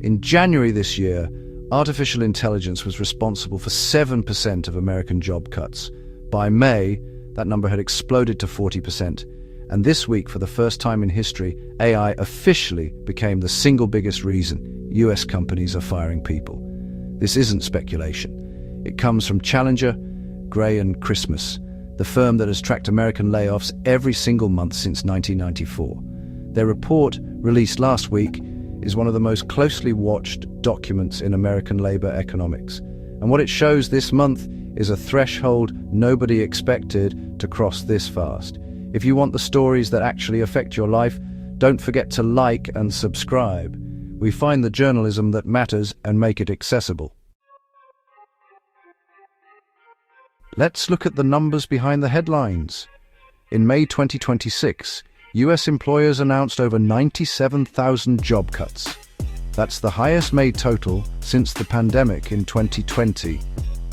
In January this year, artificial intelligence was responsible for 7% of American job cuts. By May, that number had exploded to 40%. And this week, for the first time in history, AI officially became the single biggest reason US companies are firing people. This isn't speculation. It comes from Challenger, Gray & Christmas, the firm that has tracked American layoffs every single month since 1994. Their report, released last week, is one of the most closely watched documents in American labor economics. And what it shows this month is a threshold nobody expected to cross this fast. If you want the stories that actually affect your life, don't forget to like and subscribe. We find the journalism that matters and make it accessible. Let's look at the numbers behind the headlines. In May 2026, US employers announced over 97,000 job cuts. That's the highest May total since the pandemic in 2020,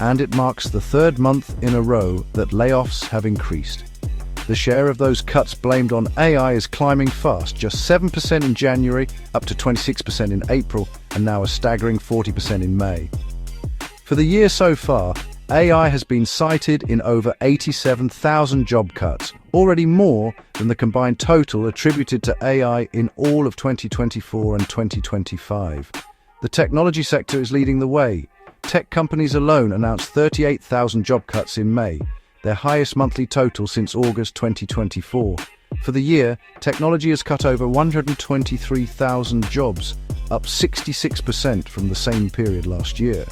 and it marks the third month in a row that layoffs have increased. The share of those cuts blamed on AI is climbing fast, just 7% in January, up to 26% in April, and now a staggering 40% in May. For the year so far, AI has been cited in over 87,000 job cuts, already more than the combined total attributed to AI in all of 2024 and 2025. The technology sector is leading the way. Tech companies alone announced 38,000 job cuts in May, their highest monthly total since August 2024. For the year, technology has cut over 123,000 jobs, up 66% from the same period last year.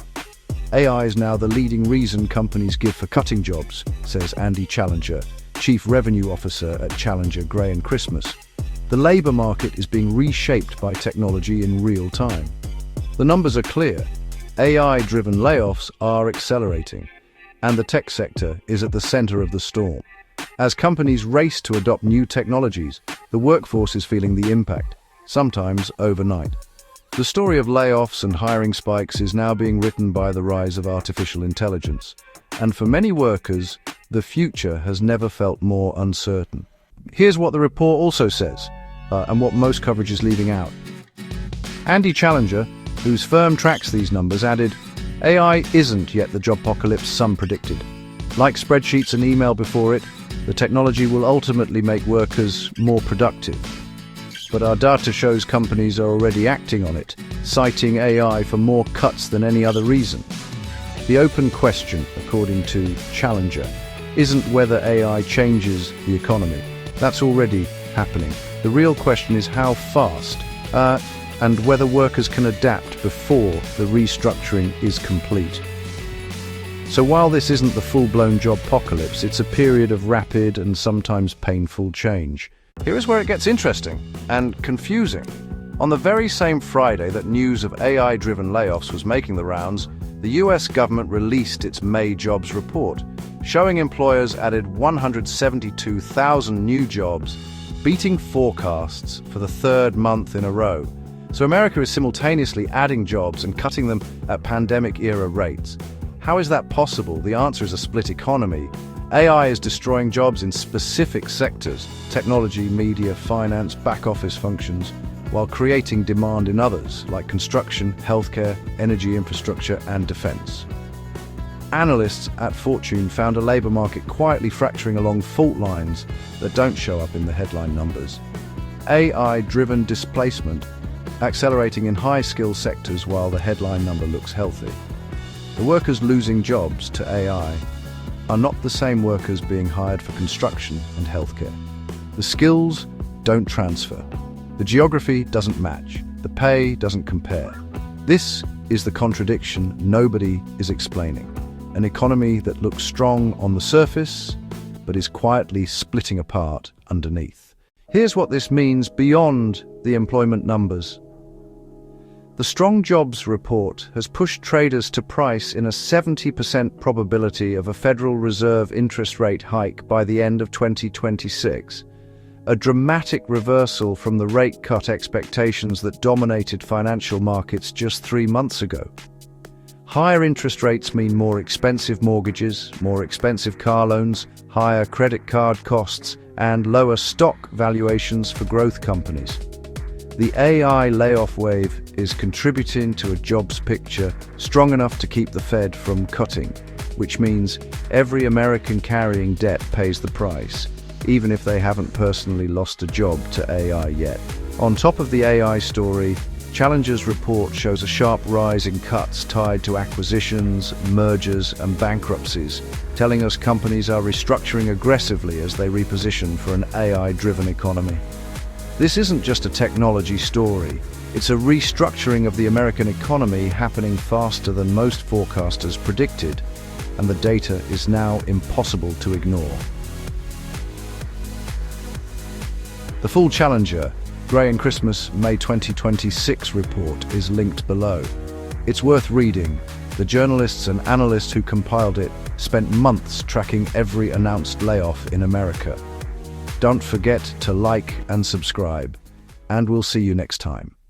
AI is now the leading reason companies give for cutting jobs, says Andy Challenger, Chief Revenue Officer at Challenger, Gray & Christmas. The labor market is being reshaped by technology in real time. The numbers are clear. AI-driven layoffs are accelerating, and the tech sector is at the center of the storm. As companies race to adopt new technologies, the workforce is feeling the impact, sometimes overnight. The story of layoffs and hiring spikes is now being written by the rise of artificial intelligence. And for many workers, the future has never felt more uncertain. Here's what the report also says, and what most coverage is leaving out. Andy Challenger, whose firm tracks these numbers, added, AI isn't yet the jobpocalypse some predicted. Like spreadsheets and email before it, the technology will ultimately make workers more productive. But our data shows companies are already acting on it, citing AI for more cuts than any other reason. The open question, according to Challenger, isn't whether AI changes the economy. That's already happening. The real question is how fast, and whether workers can adapt before the restructuring is complete. So while this isn't the full-blown jobpocalypse, it's a period of rapid and sometimes painful change. Here is where it gets interesting and confusing. On the very same Friday that news of AI-driven layoffs was making the rounds, the US government released its May jobs report, showing employers added 172,000 new jobs, beating forecasts for the third month in a row. So America is simultaneously adding jobs and cutting them at pandemic-era rates. How is that possible? The answer is a split economy. AI is destroying jobs in specific sectors, technology, media, finance, back-office functions, while creating demand in others, like construction, healthcare, energy infrastructure, and defense. Analysts at Fortune found a labor market quietly fracturing along fault lines that don't show up in the headline numbers. AI-driven displacement accelerating in high-skill sectors while the headline number looks healthy. The workers losing jobs to AI are not the same workers being hired for construction and healthcare. The skills don't transfer. The geography doesn't match. The pay doesn't compare. This is the contradiction nobody is explaining. An economy that looks strong on the surface, but is quietly splitting apart underneath. Here's what this means beyond the employment numbers. The strong jobs report has pushed traders to price in a 70% probability of a Federal Reserve interest rate hike by the end of 2026, a dramatic reversal from the rate cut expectations that dominated financial markets just 3 months ago. Higher interest rates mean more expensive mortgages, more expensive car loans, higher credit card costs, and lower stock valuations for growth companies. The AI layoff wave is contributing to a jobs picture strong enough to keep the Fed from cutting, which means every American carrying debt pays the price, even if they haven't personally lost a job to AI yet. On top of the AI story, Challenger's report shows a sharp rise in cuts tied to acquisitions, mergers, and bankruptcies, telling us companies are restructuring aggressively as they reposition for an AI-driven economy. This isn't just a technology story, it's a restructuring of the American economy happening faster than most forecasters predicted, and the data is now impossible to ignore. The full Challenger, Gray & Christmas May 2026 report is linked below. It's worth reading. The journalists and analysts who compiled it spent months tracking every announced layoff in America. Don't forget to like and subscribe, and we'll see you next time.